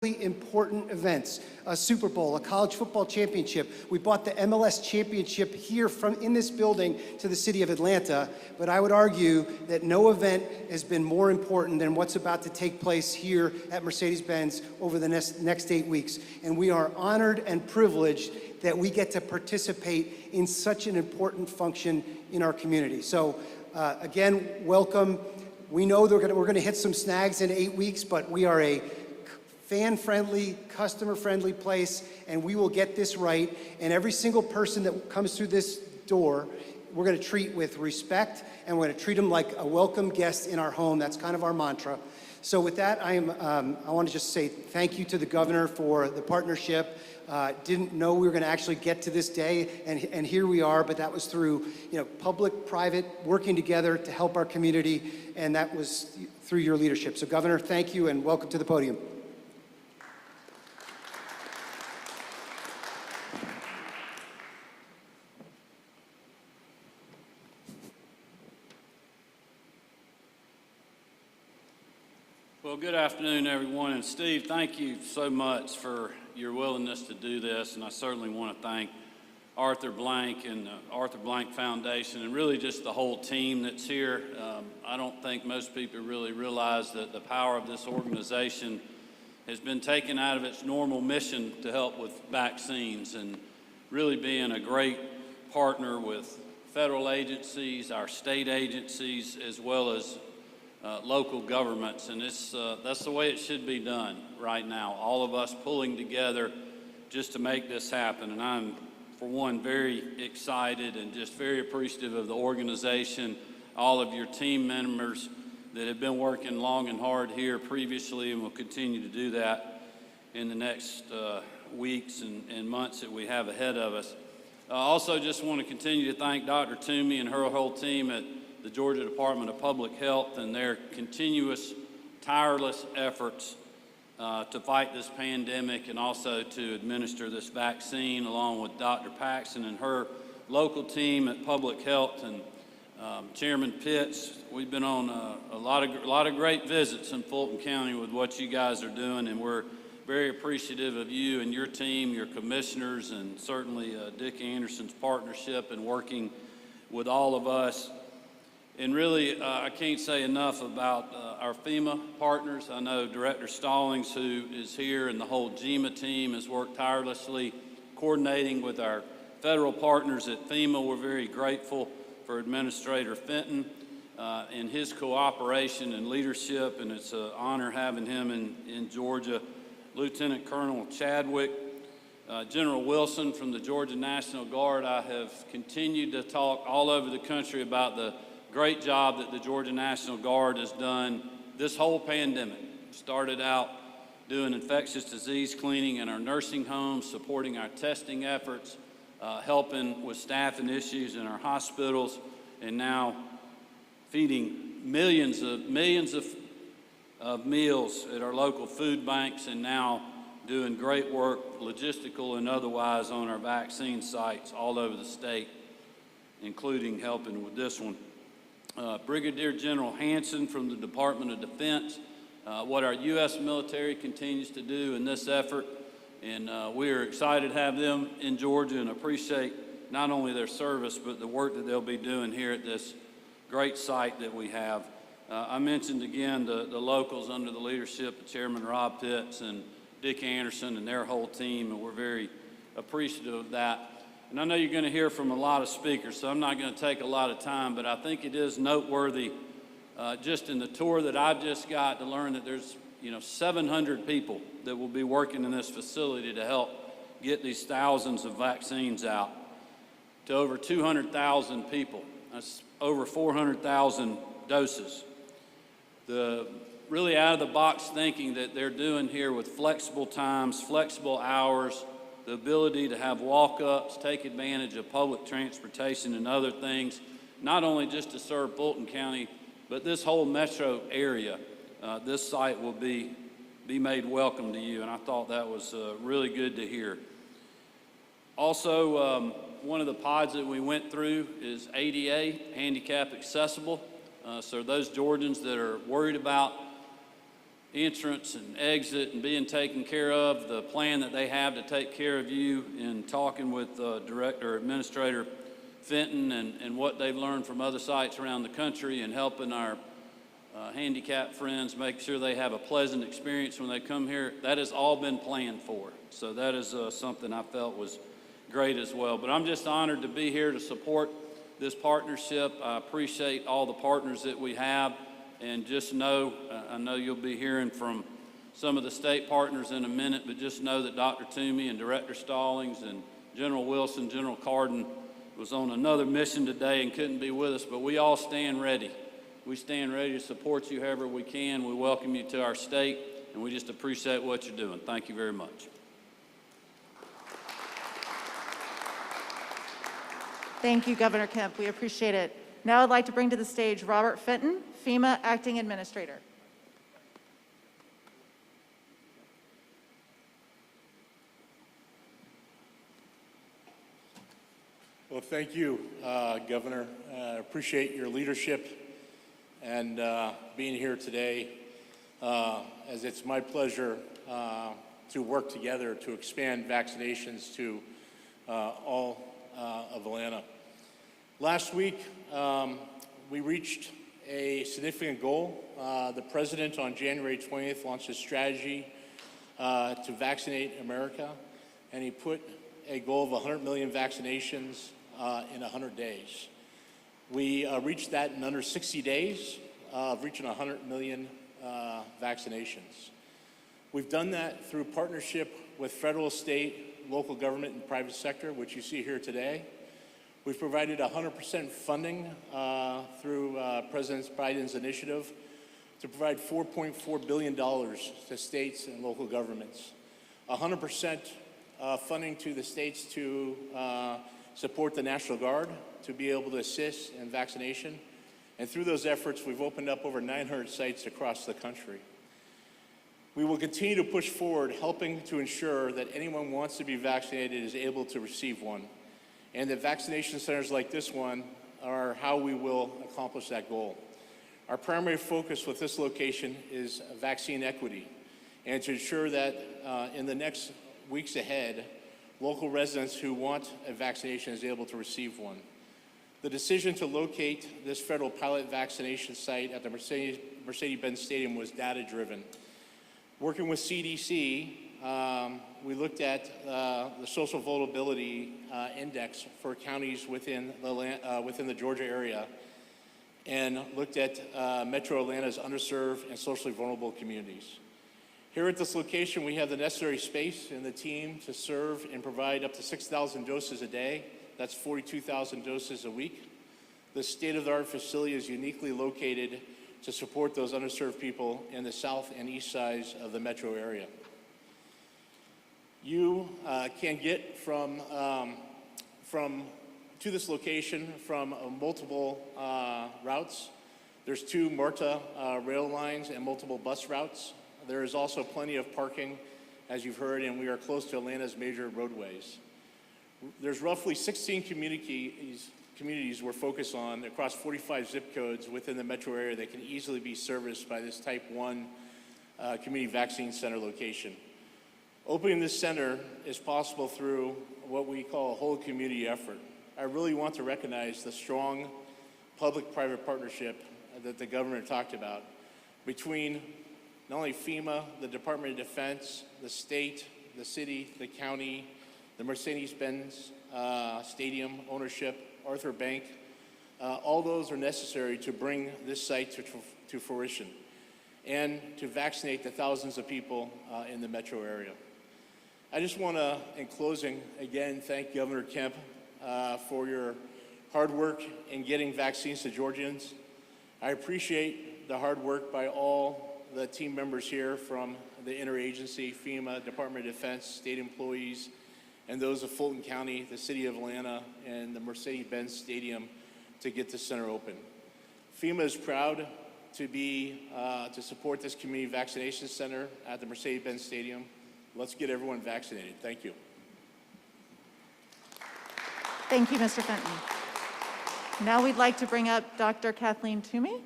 important events, a Super Bowl, a college football championship. We bought the MLS championship here in this building to the city of Atlanta, but I would argue that no event has been more important than what's about to take place here at Mercedes-Benz over the next 8 weeks. And we are honored and privileged that we get to participate in such an important function in our community. So again, welcome. We know we're going to hit some snags in 8 weeks, but we are a fan-friendly, customer-friendly place, and we will get this right. And every single person that comes through this door, we're going to treat with respect, and we're going to treat them like a welcome guest in our home. That's kind of our mantra. So with that, I want to just say thank you to the governor for the partnership. Didn't know we were going to actually get to this day, and here we are, but that was through public, private, working together to help our community, and that was through your leadership. So Governor, thank you, and welcome to the podium. Well, good afternoon, everyone. And Steve, thank you so much for your willingness to do this. And I certainly want to thank Arthur Blank and the Arthur Blank Foundation and really just the whole team that's here. I don't think most people really realize that the power of this organization has been taken out of its normal mission to help with vaccines and really being a great partner with federal agencies, our state agencies, as well as local governments, and that's the way it should be done right now. All of us pulling together just to make this happen, and I'm, for one, very excited and just very appreciative of the organization, all of your team members that have been working long and hard here previously and will continue to do that in the next weeks and months that we have ahead of us. I also just want to continue to thank Dr. Toomey and her whole team at the Georgia Department of Public Health and their continuous, tireless efforts to fight this pandemic and also to administer this vaccine, along with Dr. Paxson and her local team at Public Health and Chairman Pitts. We've been on a lot of great visits in Fulton County with what you guys are doing, and we're very appreciative of you and your team, your commissioners, and certainly Dick Anderson's partnership and working with all of us. And really, I can't say enough about our FEMA partners. I know Director Stallings, who is here, and the whole GEMA team has worked tirelessly coordinating with our federal partners at FEMA. We're very grateful for Administrator Fenton and his cooperation and leadership, and it's an honor having him in Georgia. Lieutenant Colonel Chadwick, General Wilson from the Georgia National Guard. I have continued to talk all over the country about the great job that the Georgia National Guard has done this whole pandemic. Started out doing infectious disease cleaning in our nursing homes, supporting our testing efforts, helping with staffing issues in our hospitals, and now feeding millions of meals at our local food banks, and now doing great work, logistical and otherwise, on our vaccine sites all over the state, including helping with this one. Brigadier General Hanson from the Department of Defense, what our U.S. military continues to do in this effort, and we are excited to have them in Georgia and appreciate not only their service, but the work that they'll be doing here at this great site that we have. I mentioned again the locals under the leadership of Chairman Rob Pitts and Dick Anderson and their whole team, and we're very appreciative of that. And I know you're going to hear from a lot of speakers, so I'm not going to take a lot of time, but I think it is noteworthy just in the tour that I've just got to learn that there's 700 people that will be working in this facility to help get these thousands of vaccines out to over 200,000 people. That's over 400,000 doses. The really out-of-the-box thinking that they're doing here with flexible times, flexible hours, the ability to have walk-ups, take advantage of public transportation and other things, not only just to serve Fulton County, but this whole metro area. This site will be made welcome to you, and I thought that was really good to hear. Also, one of the pods that we went through is ADA, handicap accessible. So those Georgians that are worried about entrance and exit and being taken care of, the plan that they have to take care of you, in talking with Administrator Fenton and what they've learned from other sites around the country, and helping our handicapped friends make sure they have a pleasant experience when they come here. That has all been planned for. So that is something I felt was great as well. But I'm just honored to be here to support this partnership. I appreciate all the partners that we have, and just know, I know you'll be hearing from some of the state partners in a minute, but just know that Dr. Toomey and Director Stallings and General Wilson, General Carden was on another mission today and couldn't be with us, but we all stand ready. We stand ready to support you however we can. We welcome you to our state, and we just appreciate what you're doing. Thank you very much. Thank you, Governor Kemp. We appreciate it. Now I'd like to bring to the stage Robert Fenton, FEMA Acting Administrator. Well, thank you, Governor. I appreciate your leadership and being here today, as it's my pleasure to work together to expand vaccinations to all of Atlanta. Last week, we reached a significant goal. The President on January 20th launched a strategy to vaccinate America, and he put a goal of 100 million vaccinations in 100 days. We reached that in under 60 days of reaching 100 million vaccinations. We've done that through partnership with federal, state, local government, and private sector, which you see here today. We've provided 100% funding through President Biden's initiative to provide $4.4 billion to states and local governments. 100% funding to the states to support the National Guard to be able to assist in vaccination. And through those efforts, we've opened up over 900 sites across the country. We will continue to push forward, helping to ensure that anyone who wants to be vaccinated is able to receive one, and that vaccination centers like this one are how we will accomplish that goal. Our primary focus with this location is vaccine equity, and to ensure that in the next weeks ahead, local residents who want a vaccination is able to receive one. The decision to locate this federal pilot vaccination site at the Mercedes-Benz Stadium was data-driven. Working with CDC, we looked at the social vulnerability index for counties within the Georgia area, and looked at Metro Atlanta's underserved and socially vulnerable communities. Here at this location, we have the necessary space and the team to serve and provide up to 6,000 doses a day. That's 42,000 doses a week. This state-of-the-art facility is uniquely located to support those underserved people in the south and east sides of the metro area. You can get to this location from multiple routes. There's 2 MARTA rail lines and multiple bus routes. There is also plenty of parking, as you've heard, and we are close to Atlanta's major roadways. There's roughly 16 communities we're focused on across 45 zip codes within the metro area that can easily be serviced by this type 1 community vaccine center location. Opening this center is possible through what we call a whole community effort. I really want to recognize the strong public-private partnership that the governor talked about between not only FEMA, the Department of Defense, the state, the city, the county, the Mercedes-Benz Stadium ownership, Arthur Bank. All those are necessary to bring this site to fruition and to vaccinate the thousands of people in the metro area. I just want to, in closing, again, thank Governor Kemp for your hard work in getting vaccines to Georgians. I appreciate the hard work by all the team members here from the interagency, FEMA, Department of Defense, state employees, and those of Fulton County, the city of Atlanta, and the Mercedes-Benz Stadium to get the center open. FEMA is proud to support this community vaccination center at the Mercedes-Benz Stadium. Let's get everyone vaccinated. Thank you. Thank you, Mr. Fenton. Now we'd like to bring up Dr. Kathleen Toomey.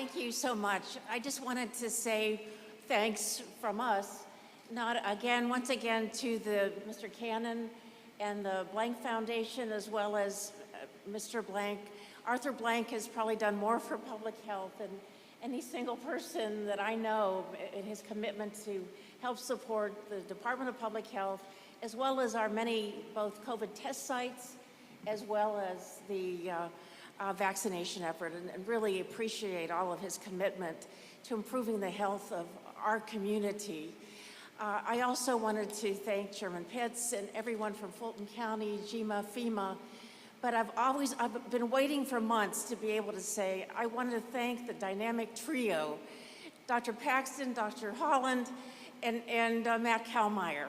thank you so much. I just wanted to say thanks from us, once again to Mr. Cannon and the Blank Foundation, as well as Mr. Blank. Arthur Blank has probably done more for public health than any single person that I know in his commitment to help support the Department of Public Health, as well as our many both COVID test sites, as well as the vaccination effort, and really appreciate all of his commitment to improving the health of our community. I also wanted to thank Chairman Pitts and everyone from Fulton County, GEMA, FEMA, but I've been waiting for months to be able to say, I wanted to thank the dynamic trio, Dr. Paxton, Dr. Holland, and Matt Kallmeyer.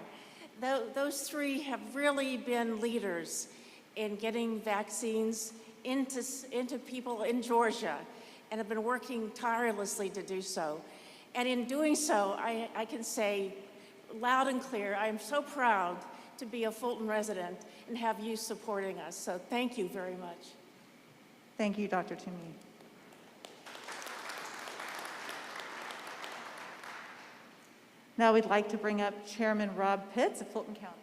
Those three have really been leaders in getting vaccines into people in Georgia, and have been working tirelessly to do so. And in doing so, I can say loud and clear, I am so proud to be a Fulton resident and have you supporting us. So thank you very much. Thank you, Dr. Toomey. Now we'd like to bring up Chairman Rob Pitts of Fulton County.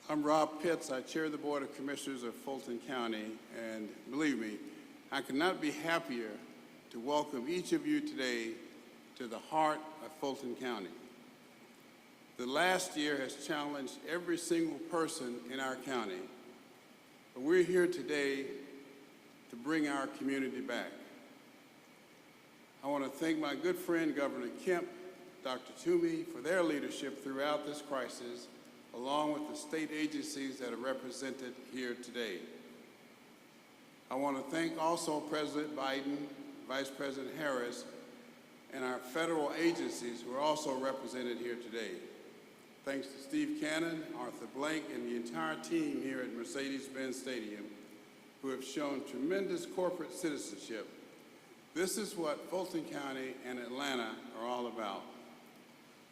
I'm Rob Pitts. I chair the Board of Commissioners of Fulton County, and believe me, I could not be happier to welcome each of you today to the heart of Fulton County. The last year has challenged every single person in our county, but we're here today to bring our community back. I want to thank my good friend, Governor Kemp, Dr. Toomey, for their leadership throughout this crisis, along with the state agencies that are represented here today. I want to thank also President Biden, Vice President Harris, and our federal agencies who are also represented here today. Thanks to Steve Cannon, Arthur Blank, and the entire team here at Mercedes-Benz Stadium, who have shown tremendous corporate citizenship. This is what Fulton County and Atlanta are all about.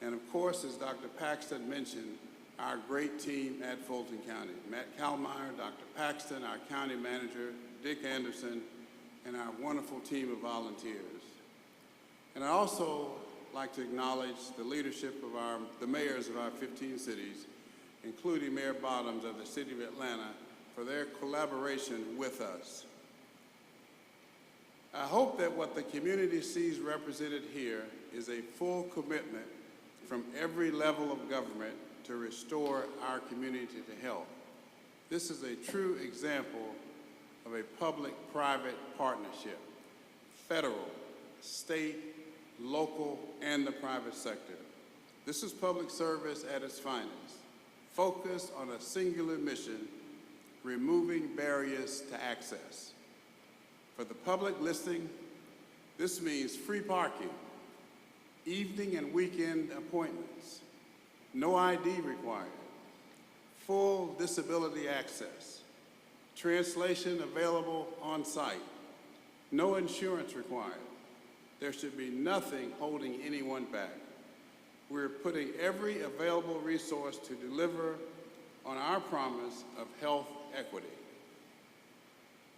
And of course, as Dr. Paxton mentioned, our great team at Fulton County. Matt Kallmeyer, Dr. Paxton, our county manager, Dick Anderson, and our wonderful team of volunteers. And I also like to acknowledge the leadership of the mayors of our 15 cities, including Mayor Bottoms of the City of Atlanta, for their collaboration with us. I hope that what the community sees represented here is a full commitment from every level of government to restore our community to health. This is a true example of a public-private partnership, federal, state, local, and the private sector. This is public service at its finest, focused on a singular mission, removing barriers to access. For the public listening, this means free parking, evening and weekend appointments, no ID required, full disability access, translation available on site, no insurance required. There should be nothing holding anyone back. We're putting every available resource to deliver on our promise of health equity.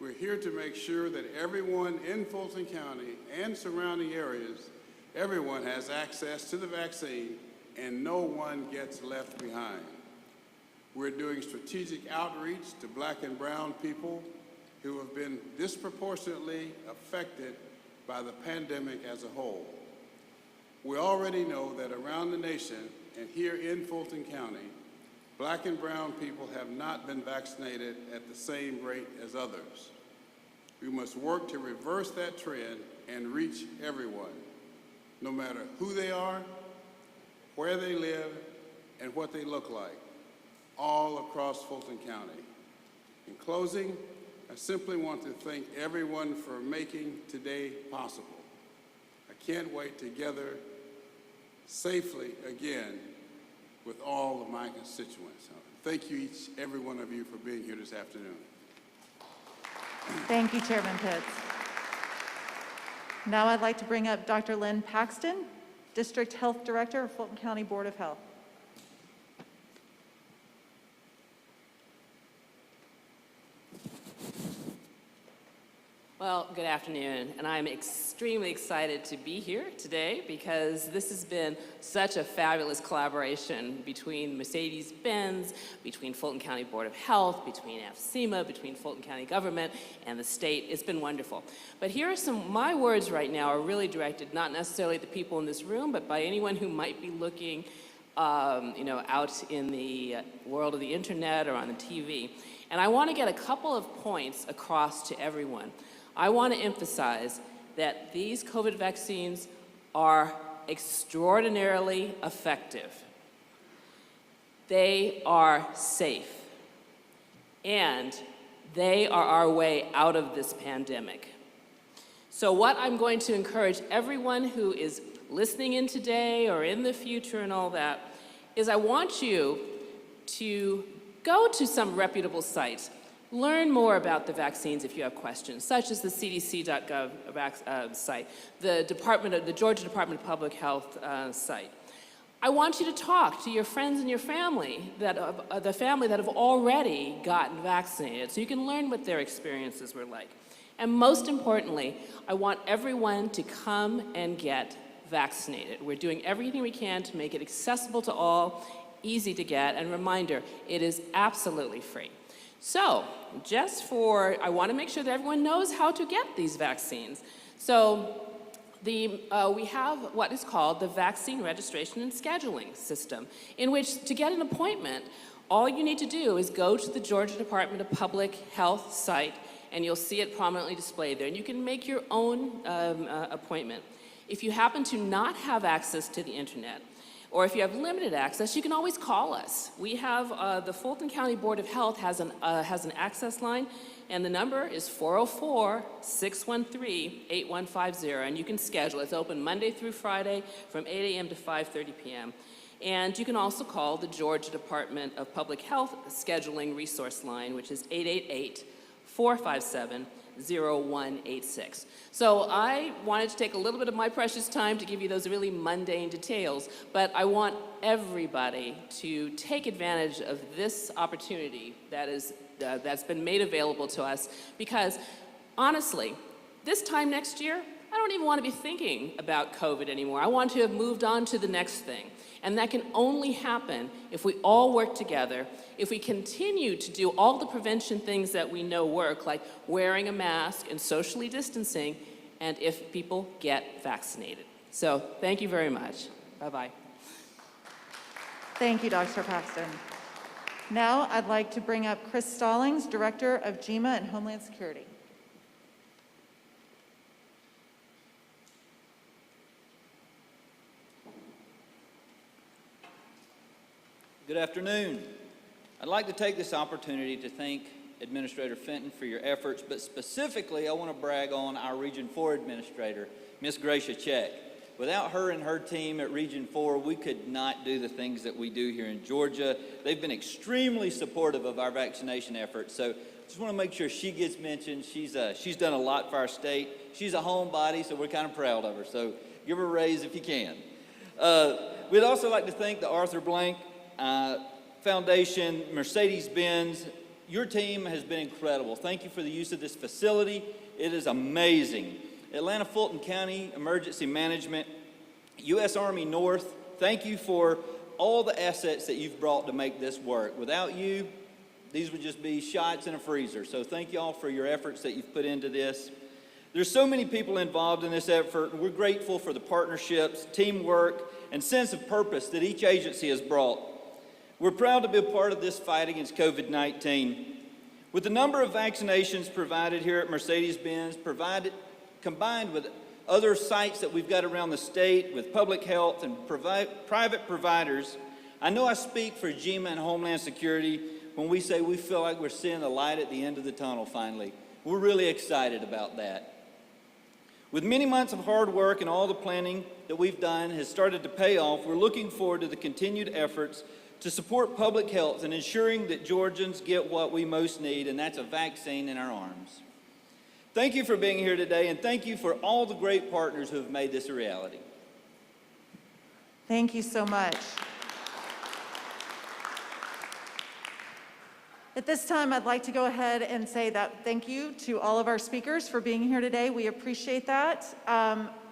We're here to make sure that everyone in Fulton County and surrounding areas, everyone has access to the vaccine and no one gets left behind. We're doing strategic outreach to Black and brown people who have been disproportionately affected by the pandemic as a whole. We already know that around the nation and here in Fulton County, Black and brown people have not been vaccinated at the same rate as others. We must work to reverse that trend and reach everyone, no matter who they are, where they live, and what they look like, all across Fulton County. In closing, I simply want to thank everyone for making today possible. I can't wait to gather safely again with all of my constituents. Thank you, every one of you, for being here this afternoon. Thank you, Chairman Pitts. Now I'd like to bring up Dr. Lynn Paxton, District Health Director of Fulton County Board of Health. Well, good afternoon, and I'm extremely excited to be here today because this has been such a fabulous collaboration between Mercedes-Benz, between Fulton County Board of Health, between FEMA, between Fulton County government and the state. It's been wonderful. But here are my words right now are really directed not necessarily at the people in this room, but by anyone who might be looking out in the world of the internet or on the TV. And I want to get a couple of points across to everyone. I want to emphasize that these COVID vaccines are extraordinarily effective. They are safe. And they are our way out of this pandemic. So what I'm going to encourage everyone who is listening in today or in the future and all that is I want you to go to some reputable sites. Learn more about the vaccines if you have questions, such as the cdc.gov site, the Georgia Department of Public Health site. I want you to talk to your friends and your family that have already gotten vaccinated, so you can learn what their experiences were like. And most importantly, I want everyone to come and get vaccinated. We're doing everything we can to make it accessible to all, easy to get, and reminder, it is absolutely free. So, I want to make sure that everyone knows how to get these vaccines. So, we have what is called the Vaccine Registration and Scheduling System, in which to get an appointment, all you need to do is go to the Georgia Department of Public Health site, and you'll see it prominently displayed there, and you can make your own appointment. If you happen to not have access to the internet, or if you have limited access, you can always call us. We have, the Fulton County Board of Health has an access line, and the number is 404-613-8150, and you can schedule. It's open Monday through Friday from 8 a.m. to 5:30 p.m. And you can also call the Georgia Department of Public Health scheduling resource line, which is 888-457-0186. So I wanted to take a little bit of my precious time to give you those really mundane details, but I want everybody to take advantage of this opportunity that's been made available to us, because honestly, this time next year, I don't even want to be thinking about COVID anymore. I want to have moved on to the next thing. And that can only happen if we all work together, if we continue to do all the prevention things that we know work, like wearing a mask and socially distancing, and if people get vaccinated. So thank you very much. Bye-bye. Thank you, Dr. Paxton. Now I'd like to bring up Chris Stallings, Director of GEMA and Homeland Security. Good afternoon. I'd like to take this opportunity to thank Administrator Fenton for your efforts, but specifically I want to brag on our Region 4 Administrator, Ms. Gracia Check. Without her and her team at Region 4, we could not do the things that we do here in Georgia. They've been extremely supportive of our vaccination efforts, so just want to make sure she gets mentioned. She's done a lot for our state. She's a homebody, so we're kind of proud of her, so give her a raise if you can. We'd also like to thank the Arthur Blank Foundation, Mercedes-Benz. Your team has been incredible. Thank you for the use of this facility. It is amazing. Atlanta Fulton County Emergency Management, U.S. Army North, thank you for all the assets that you've brought to make this work. Without you, these would just be shots in a freezer. So thank you all for your efforts that you've put into this. There's so many people involved in this effort, and we're grateful for the partnerships, teamwork, and sense of purpose that each agency has brought. We're proud to be a part of this fight against COVID-19. With the number of vaccinations provided here at Mercedes-Benz, combined with other sites that we've got around the state with public health and private providers, I know I speak for GEMA and Homeland Security when we say we feel like we're seeing the light at the end of the tunnel finally. We're really excited about that. With many months of hard work and all the planning that we've done has started to pay off, we're looking forward to the continued efforts to support public health and ensuring that Georgians get what we most need, and that's a vaccine in our arms. Thank you for being here today, and thank you for all the great partners who have made this a reality. Thank you so much. At this time, I'd like to go ahead and say that thank you to all of our speakers for being here today. We appreciate that.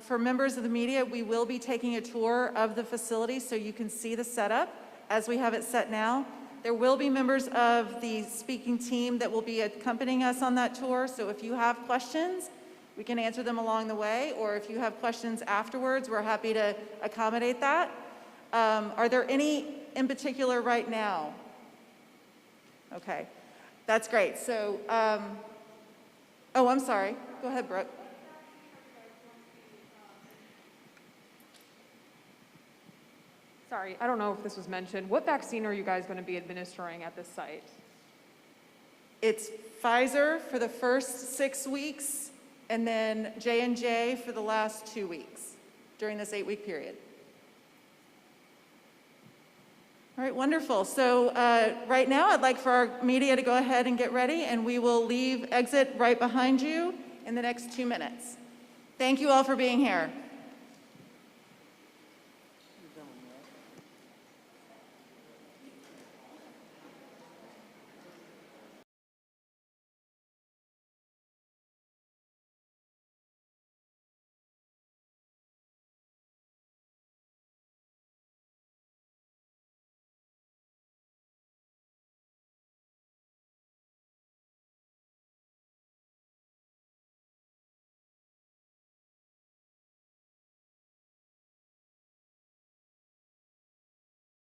For members of the media, we will be taking a tour of the facility so you can see the setup as we have it set now. There will be members of the speaking team that will be accompanying us on that tour, so if you have questions, we can answer them along the way, or if you have questions afterwards, we're happy to accommodate that. Are there any in particular right now? Okay, that's great. So, oh, I'm sorry. Go ahead, Brooke. Sorry, I don't know if this was mentioned. What vaccine are you guys going to be administering at this site? It's Pfizer for the first 6 weeks, and then J&J for the last 2 weeks during this 8-week period. All right, wonderful. So right now, I'd like for our media to go ahead and get ready, and we will exit right behind you in the next 2 minutes. Thank you all for being here.